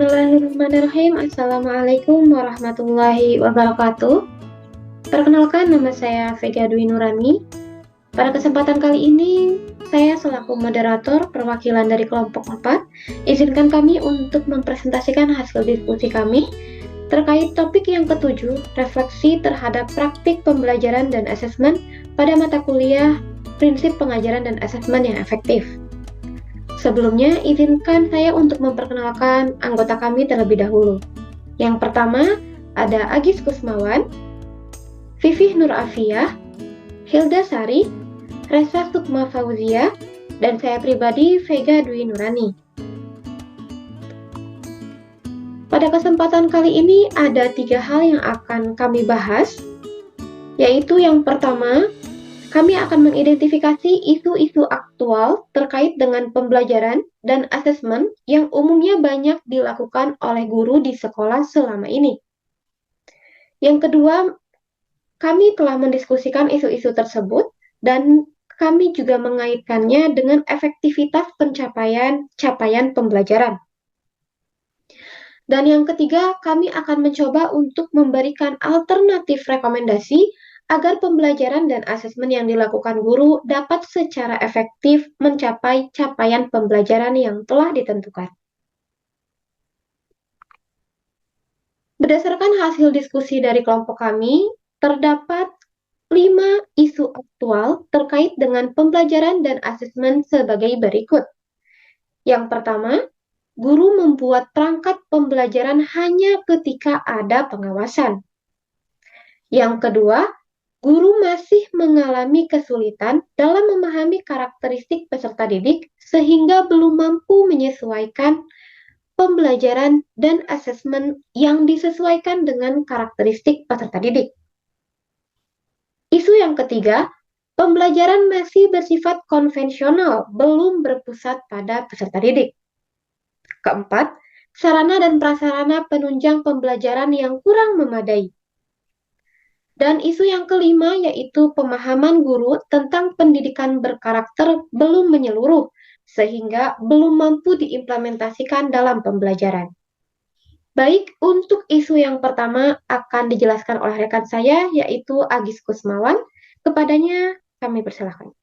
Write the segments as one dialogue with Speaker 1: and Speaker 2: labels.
Speaker 1: Bismillahirrahmanirrahim. Assalamualaikum warahmatullahi wabarakatuh. Perkenalkan, nama saya Vega Dwi Nurani. Pada kesempatan kali ini, saya selaku moderator perwakilan dari kelompok 4, izinkan kami untuk mempresentasikan hasil diskusi kami terkait topik yang ketujuh, refleksi terhadap praktik pembelajaran dan asesmen pada mata kuliah prinsip pengajaran dan asesmen yang efektif. Sebelumnya, izinkan saya untuk memperkenalkan anggota kami terlebih dahulu. Yang pertama, ada Agis Kusmawan, Vivih Nur Afiyah, Hilda Sari, Resa Sukma Fauzia, dan saya pribadi Vega Dwi Nurani. Pada kesempatan kali ini ada 3 hal yang akan kami bahas, yaitu yang pertama, kami akan mengidentifikasi isu-isu aktual terkait dengan pembelajaran dan asesmen yang umumnya banyak dilakukan oleh guru di sekolah selama ini. Yang kedua, kami telah mendiskusikan isu-isu tersebut dan kami juga mengaitkannya dengan efektivitas capaian pembelajaran. Dan yang ketiga, kami akan mencoba untuk memberikan alternatif rekomendasi agar pembelajaran dan asesmen yang dilakukan guru dapat secara efektif mencapai capaian pembelajaran yang telah ditentukan. Berdasarkan hasil diskusi dari kelompok kami, terdapat 5 isu aktual terkait dengan pembelajaran dan asesmen sebagai berikut. Yang pertama, guru membuat perangkat pembelajaran hanya ketika ada pengawasan. Yang kedua, guru masih mengalami kesulitan dalam memahami karakteristik peserta didik sehingga belum mampu menyesuaikan pembelajaran dan asesmen yang disesuaikan dengan karakteristik peserta didik. Isu yang ketiga, pembelajaran masih bersifat konvensional, belum berpusat pada peserta didik. Keempat, sarana dan prasarana penunjang pembelajaran yang kurang memadai. Dan isu yang kelima yaitu pemahaman guru tentang pendidikan berkarakter belum menyeluruh, sehingga belum mampu diimplementasikan dalam pembelajaran. Baik, untuk isu yang pertama akan dijelaskan oleh rekan saya, yaitu Agis Kusmawan. Kepadanya kami persilahkan.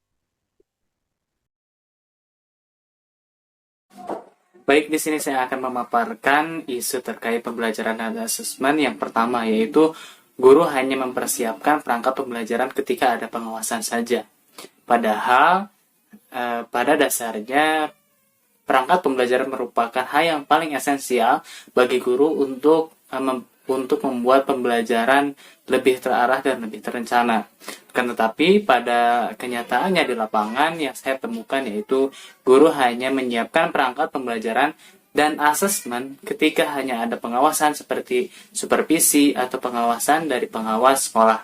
Speaker 2: Baik, di sini saya akan memaparkan isu terkait pembelajaran dan asesmen. Yang pertama yaitu guru hanya mempersiapkan perangkat pembelajaran ketika ada pengawasan saja. Padahal pada dasarnya perangkat pembelajaran merupakan hal yang paling esensial bagi guru untuk membuat pembelajaran lebih terarah dan lebih terencana. Kan tetapi pada kenyataannya di lapangan yang saya temukan yaitu guru hanya menyiapkan perangkat pembelajaran dan asesmen ketika hanya ada pengawasan seperti supervisi atau pengawasan dari pengawas sekolah.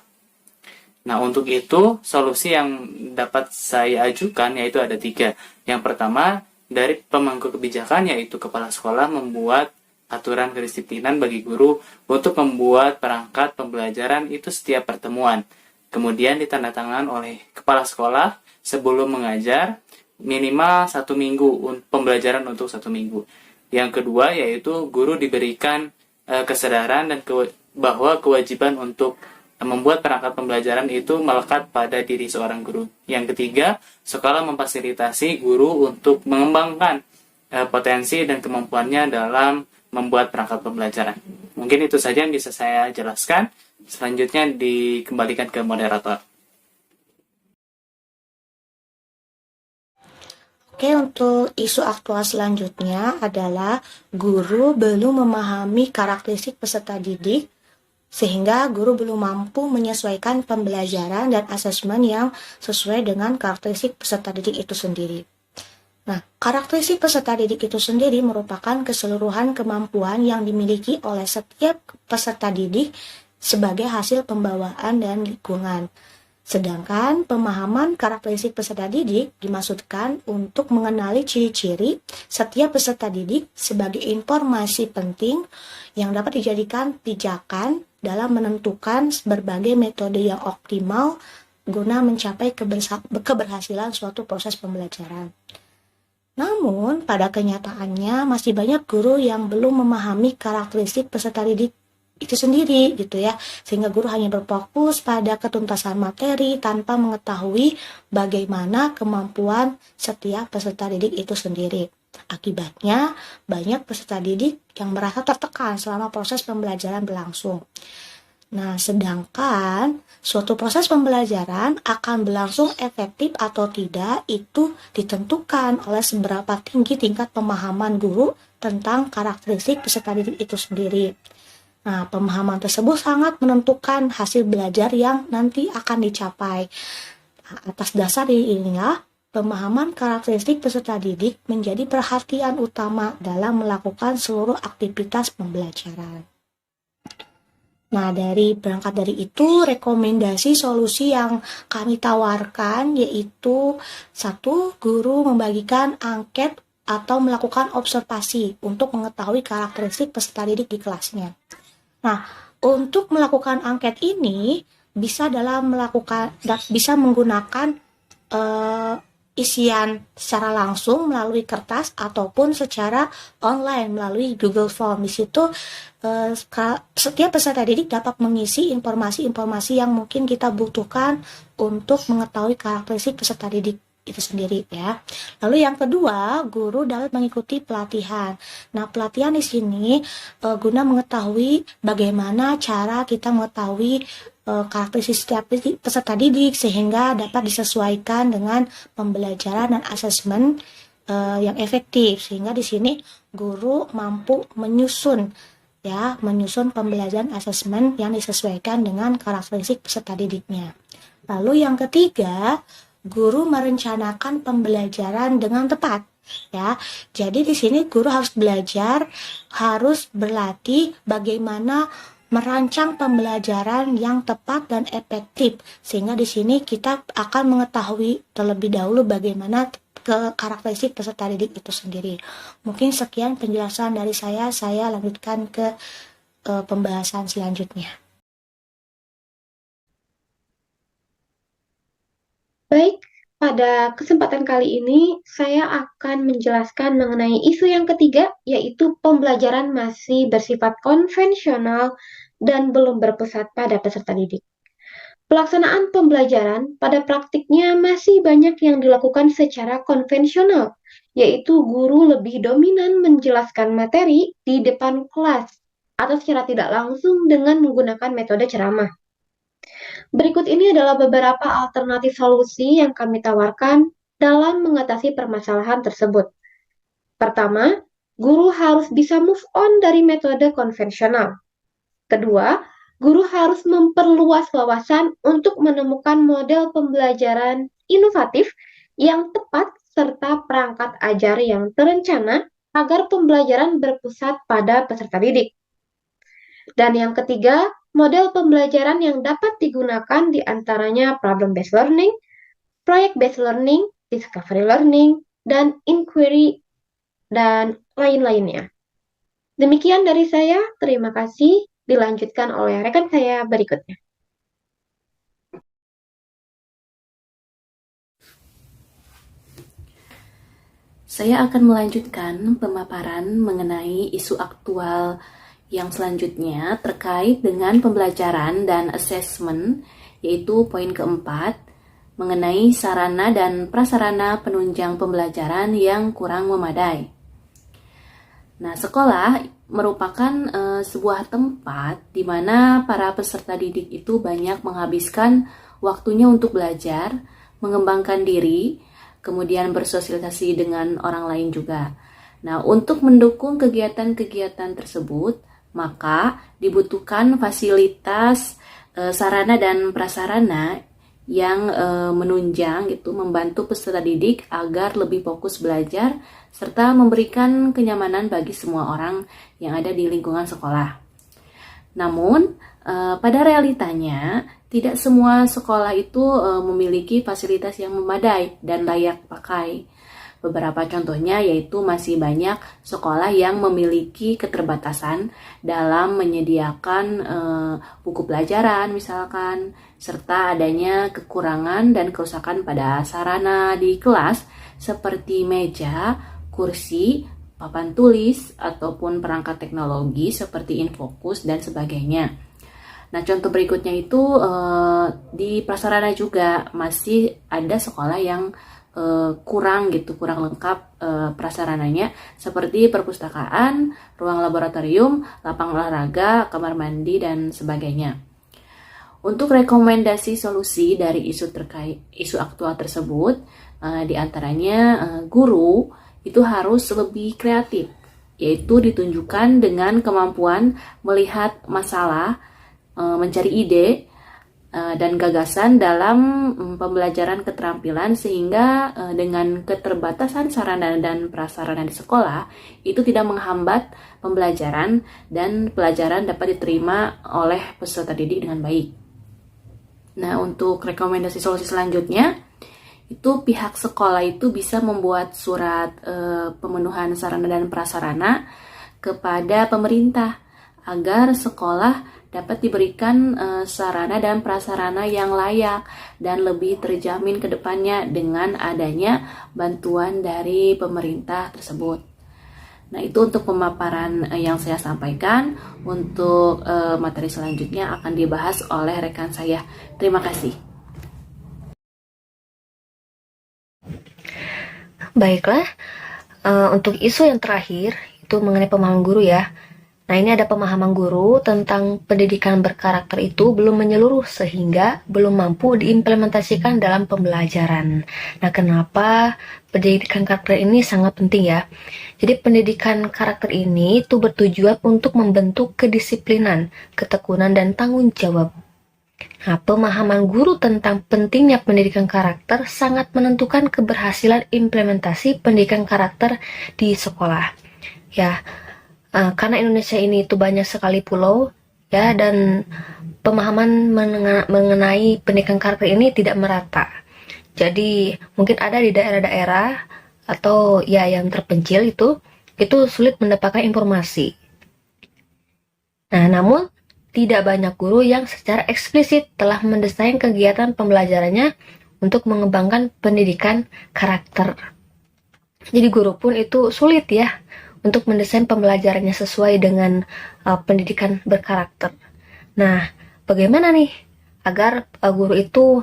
Speaker 2: Nah, untuk itu solusi yang dapat saya ajukan yaitu ada 3. Yang pertama, dari pemangku kebijakan yaitu kepala sekolah membuat aturan kedisiplinan bagi guru untuk membuat perangkat pembelajaran itu setiap pertemuan. Kemudian ditandatangan oleh kepala sekolah sebelum mengajar minimal 1 minggu pembelajaran untuk 1 minggu. Yang kedua yaitu guru diberikan kesadaran dan bahwa kewajiban untuk membuat perangkat pembelajaran itu melekat pada diri seorang guru. Yang ketiga, sekolah memfasilitasi guru untuk mengembangkan potensi dan kemampuannya dalam membuat perangkat pembelajaran. Mungkin itu saja yang bisa saya jelaskan. Selanjutnya dikembalikan ke moderator.
Speaker 3: Oke, untuk isu aktual selanjutnya adalah guru belum memahami karakteristik peserta didik sehingga guru belum mampu menyesuaikan pembelajaran dan asesmen yang sesuai dengan karakteristik peserta didik itu sendiri. Nah, karakteristik peserta didik itu sendiri merupakan keseluruhan kemampuan yang dimiliki oleh setiap peserta didik sebagai hasil pembawaan dan lingkungan. Sedangkan pemahaman karakteristik peserta didik dimaksudkan untuk mengenali ciri-ciri setiap peserta didik sebagai informasi penting yang dapat dijadikan pijakan dalam menentukan berbagai metode yang optimal guna mencapai keberhasilan suatu proses pembelajaran. Namun, pada kenyataannya masih banyak guru yang belum memahami karakteristik peserta didik itu sendiri gitu ya, sehingga guru hanya berfokus pada ketuntasan materi tanpa mengetahui bagaimana kemampuan setiap peserta didik itu sendiri. Akibatnya, banyak peserta didik yang merasa tertekan selama proses pembelajaran berlangsung. Nah, sedangkan suatu proses pembelajaran akan berlangsung efektif atau tidak itu ditentukan oleh seberapa tinggi tingkat pemahaman guru tentang karakteristik peserta didik itu sendiri. Nah, pemahaman tersebut sangat menentukan hasil belajar yang nanti akan dicapai. Nah, atas dasar inilah, pemahaman karakteristik peserta didik menjadi perhatian utama dalam melakukan seluruh aktivitas pembelajaran. Nah, berangkat dari itu, rekomendasi solusi yang kami tawarkan yaitu 1. Guru membagikan angket atau melakukan observasi untuk mengetahui karakteristik peserta didik di kelasnya. Nah, untuk melakukan angket ini bisa menggunakan isian secara langsung melalui kertas ataupun secara online melalui Google Form. Di situ setiap peserta didik dapat mengisi informasi-informasi yang mungkin kita butuhkan untuk mengetahui karakteristik peserta didik itu sendiri ya. Lalu yang kedua, guru dapat mengikuti pelatihan. Nah, pelatihan di sini guna mengetahui bagaimana cara kita mengetahui karakteristik setiap peserta didik sehingga dapat disesuaikan dengan pembelajaran dan asesmen yang efektif, sehingga di sini guru mampu menyusun pembelajaran asesmen yang disesuaikan dengan karakteristik peserta didiknya. Lalu yang ketiga, guru merencanakan pembelajaran dengan tepat. Ya, jadi di sini guru harus berlatih bagaimana merancang pembelajaran yang tepat dan efektif, sehingga di sini kita akan mengetahui terlebih dahulu bagaimana karakteristik peserta didik itu sendiri. Mungkin sekian penjelasan dari saya lanjutkan ke pembahasan selanjutnya.
Speaker 1: Baik, pada kesempatan kali ini saya akan menjelaskan mengenai isu yang ketiga, yaitu pembelajaran masih bersifat konvensional dan belum berpusat pada peserta didik. Pelaksanaan pembelajaran pada praktiknya masih banyak yang dilakukan secara konvensional, yaitu guru lebih dominan menjelaskan materi di depan kelas atau secara tidak langsung dengan menggunakan metode ceramah. Berikut ini adalah beberapa alternatif solusi yang kami tawarkan dalam mengatasi permasalahan tersebut. Pertama, guru harus bisa move on dari metode konvensional. Kedua, guru harus memperluas wawasan untuk menemukan model pembelajaran inovatif yang tepat serta perangkat ajar yang terencana agar pembelajaran berpusat pada peserta didik. Dan yang ketiga, model pembelajaran yang dapat digunakan diantaranya problem-based learning, project-based learning, discovery learning, dan inquiry, dan lain-lainnya. Demikian dari saya, terima kasih. Dilanjutkan oleh rekan saya berikutnya.
Speaker 4: Saya akan melanjutkan pemaparan mengenai isu aktual yang selanjutnya terkait dengan pembelajaran dan asesmen, yaitu poin keempat, mengenai sarana dan prasarana penunjang pembelajaran yang kurang memadai. Nah, sekolah merupakan sebuah tempat di mana para peserta didik itu banyak menghabiskan waktunya untuk belajar, mengembangkan diri, kemudian bersosialisasi dengan orang lain juga. Nah, untuk mendukung kegiatan-kegiatan tersebut, maka dibutuhkan fasilitas, sarana dan prasarana yang menunjang gitu, membantu peserta didik agar lebih fokus belajar serta memberikan kenyamanan bagi semua orang yang ada di lingkungan sekolah. Namun, pada realitanya tidak semua sekolah itu memiliki fasilitas yang memadai dan layak pakai. Beberapa contohnya yaitu masih banyak sekolah yang memiliki keterbatasan dalam menyediakan buku pelajaran misalkan, serta adanya kekurangan dan kerusakan pada sarana di kelas seperti meja, kursi, papan tulis, ataupun perangkat teknologi seperti infocus dan sebagainya. Nah, contoh berikutnya itu di prasarana juga masih ada sekolah yang kurang lengkap prasarananya, seperti perpustakaan, ruang laboratorium, lapang olahraga, kamar mandi, dan sebagainya. Untuk rekomendasi solusi dari isu aktual tersebut, diantaranya guru itu harus lebih kreatif, yaitu ditunjukkan dengan kemampuan melihat masalah, mencari ide, dan gagasan dalam pembelajaran keterampilan, sehingga dengan keterbatasan sarana dan prasarana di sekolah itu tidak menghambat pembelajaran dan pelajaran dapat diterima oleh peserta didik dengan baik. Nah, untuk rekomendasi solusi selanjutnya itu pihak sekolah itu bisa membuat surat pemenuhan sarana dan prasarana kepada pemerintah agar sekolah dapat diberikan sarana dan prasarana yang layak dan lebih terjamin ke depannya dengan adanya bantuan dari pemerintah tersebut. Nah, itu untuk pemaparan yang saya sampaikan. Untuk materi selanjutnya akan dibahas oleh rekan saya. Terima kasih.
Speaker 5: Baiklah, untuk isu yang terakhir itu mengenai pemahaman guru ya. Nah, ini ada pemahaman guru tentang pendidikan berkarakter itu belum menyeluruh sehingga belum mampu diimplementasikan dalam pembelajaran. Nah, kenapa pendidikan karakter ini sangat penting ya? Jadi pendidikan karakter ini itu bertujuan untuk membentuk kedisiplinan, ketekunan, dan tanggung jawab. Nah, pemahaman guru tentang pentingnya pendidikan karakter sangat menentukan keberhasilan implementasi pendidikan karakter di sekolah. Ya, karena Indonesia ini itu banyak sekali pulau, ya, dan pemahaman mengenai pendidikan karakter ini tidak merata. Jadi mungkin ada di daerah-daerah atau ya yang terpencil itu sulit mendapatkan informasi. Nah, namun tidak banyak guru yang secara eksplisit telah mendesain kegiatan pembelajarannya untuk mengembangkan pendidikan karakter. Jadi guru pun itu sulit ya untuk mendesain pembelajarannya sesuai dengan pendidikan berkarakter. Nah, bagaimana nih agar guru itu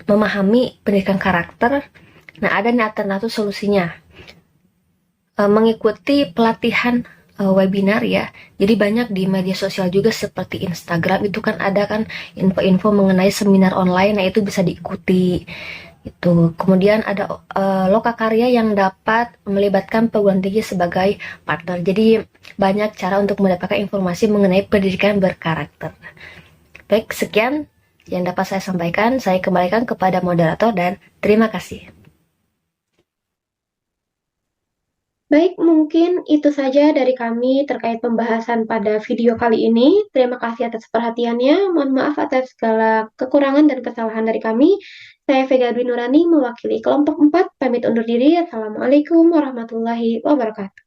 Speaker 5: memahami pendidikan karakter? Nah, ada nih alternatif solusinya. Mengikuti pelatihan webinar ya. Jadi banyak di media sosial juga seperti Instagram itu kan ada kan info-info mengenai seminar online, nah itu bisa diikuti. Itu kemudian ada lokakarya yang dapat melibatkan perguruan tinggi sebagai partner. Jadi banyak cara untuk mendapatkan informasi mengenai pendidikan berkarakter. Baik, sekian yang dapat saya sampaikan. Saya kembalikan kepada moderator dan terima kasih.
Speaker 1: Baik, mungkin itu saja dari kami terkait pembahasan pada video kali ini. Terima kasih atas perhatiannya. Mohon maaf atas segala kekurangan dan kesalahan dari kami. Saya Vega Dwi Nurani mewakili kelompok 4, pamit undur diri. Assalamualaikum warahmatullahi wabarakatuh.